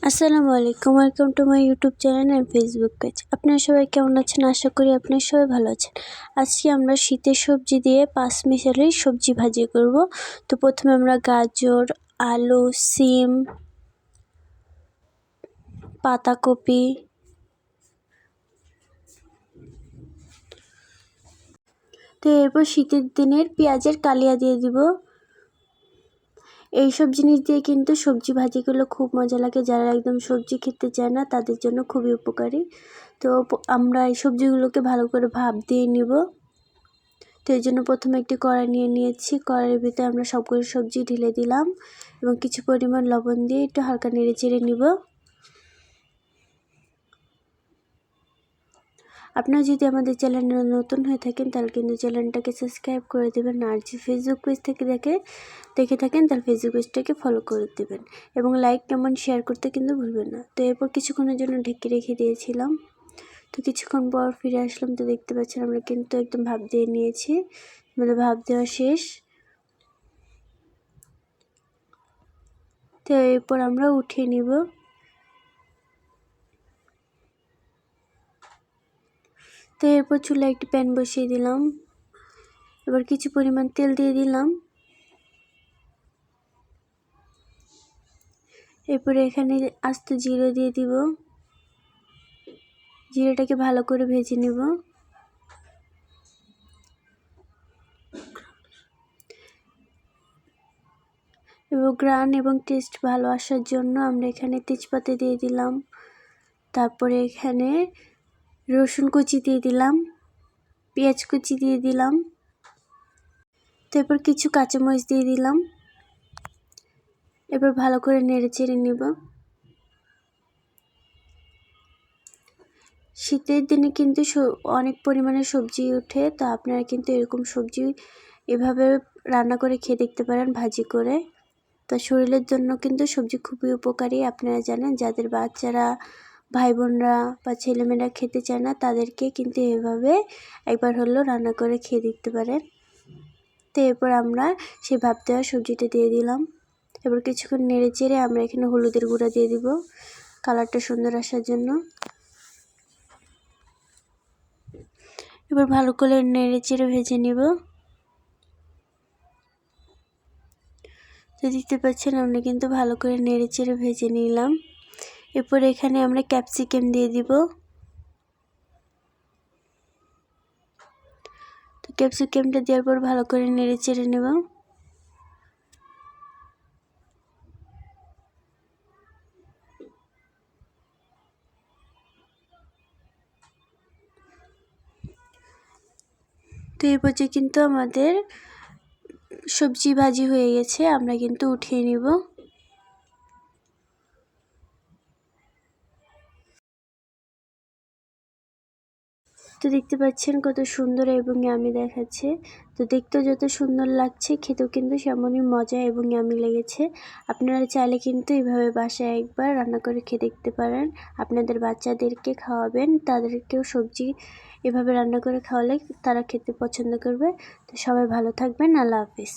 আসসালামু আলাইকুম, welcome to my YouTube channel and Facebook page. আপনারা সবাই কেমন আছেন? আশা করি আপনারা সবাই ভালো আছেন। আজকে আমরা শীতের সবজি দিয়ে পাঁচমিশালি সবজি ভাজি করব। তো প্রথমে আমরা গাজর, আলু, সিম, পাতাকপি, তো এরপর শীতের দিনের পেঁয়াজের কালিয়া দিয়ে দিব। এইসব জিনিস দিয়ে কিন্তু সবজি ভাজিগুলো খুব মজা লাগে। যারা একদম সবজি খেতে চায় না তাদের জন্য খুবই উপকারী। তো আমরা এই সবজিগুলোকে ভালো করে ভাপ দিয়ে নিব। তো এই জন্য প্রথমে একটি কড়াই নিয়ে নিয়েছি। কড়াইয়ের ভিতরে আমরা সবগুলো সবজি ঢেলে দিলাম এবং কিছু পরিমাণ লবণ দিয়ে একটু হালকা নেড়ে চেড়ে নিব। আপনারা যদি আমাদের চ্যানেলে নতুন হয়ে থাকেন তাহলে কিন্তু চ্যানেলটাকে সাবস্ক্রাইব করে দেবেন, আর যে ফেসবুক পেজ থেকে দেখে থাকেন তাহলে ফেসবুক পেজটাকে ফলো করে দেবেন এবং লাইক কমেন্ট শেয়ার করতে কিন্তু ভুলবেন না। তো এরপর কিছুক্ষণের জন্য ঢেকে রেখে দিয়েছিলাম। তো কিছুক্ষণ পর ফিরে আসলাম। তো দেখতে পাচ্ছেন আমরা কিন্তু একদম ভাপ দিয়ে নিয়েছি, আমাদের ভাপ দেওয়া শেষ। তো এরপর আমরা উঠিয়ে নিব। তো এরপর চুলায় একটি প্যান বসিয়ে দিলাম। এবার কিছু পরিমাণ তেল দিয়ে দিলাম। এরপরে এখানে আস্ত জিরে দিয়ে দিব। জিরেটাকে ভালো করে ভেজে নিব। এবং গ্রান এবং টেস্ট ভালো আসার জন্য আমরা এখানে তেজপাতা দিয়ে দিলাম। তারপরে এখানে রসুন কুচি দিয়ে দিলাম, পেঁয়াজ কুচি দিয়ে দিলাম, তারপর কিছু কাঁচামরিচ দিয়ে দিলাম। এবার ভালো করে নেড়ে চেড়ে নেব। শীতের দিনে কিন্তু অনেক পরিমাণে সবজি ওঠে, তো আপনারা কিন্তু এরকম সবজি এভাবে রান্না করে খেয়ে দেখতে পারেন ভাজি করে। তো শরীরের জন্য কিন্তু সবজি খুবই উপকারী। আপনারা জানেন, যাদের বাচ্চারা, ভাই বোনরা বা ছেলেমেয়েরা খেতে চায় না তাদেরকে কিন্তু এভাবে একবার হলেও রান্না করে খেয়ে দেখতে পারেন। তো এরপর আমরা সেই ভাপ দেওয়া সবজিটা দিয়ে দিলাম। এবার কিছুক্ষণ নেড়ে চেড়ে আমরা এখানে হলুদের গুঁড়া দিয়ে দিব কালারটা সুন্দর আসার জন্য। এবার ভালো করে নেড়ে চেড়ে ভেজে নিব। তো দেখতে পাচ্ছেন আমরা কিন্তু ভালো করে নেড়ে চেড়ে ভেজে নিলাম। এরপর এখানে আমরা ক্যাপসিকাম দিয়ে দিব। তো ক্যাপসিকামটা দেওয়ার পর ভালো করে নেড়ে চেড়ে নেব। তো এই পর্যায়ে কিন্তু আমাদের সবজি ভাজি হয়ে গেছে, আমরা কিন্তু উঠিয়ে নিব। তো দেখতে পাচ্ছেন কত সুন্দর এবং ইয়ামি দেখাচ্ছে। তো দেখতেও যত সুন্দর লাগছে, খেতেও কিন্তু সেমনই মজা এবং ইয়ামি লেগেছে। আপনারা চাইলে কিন্তু এইভাবে বাসায় একবার রান্না করে খেয়ে দেখতে পারেন। আপনাদের বাচ্চাদেরকে খাওয়াবেন, তাদেরকেও সবজি এভাবে রান্না করে খাওয়ালে তারা খেতে পছন্দ করবে। তো সবাই ভালো থাকবেন। আল্লাহ হাফিজ।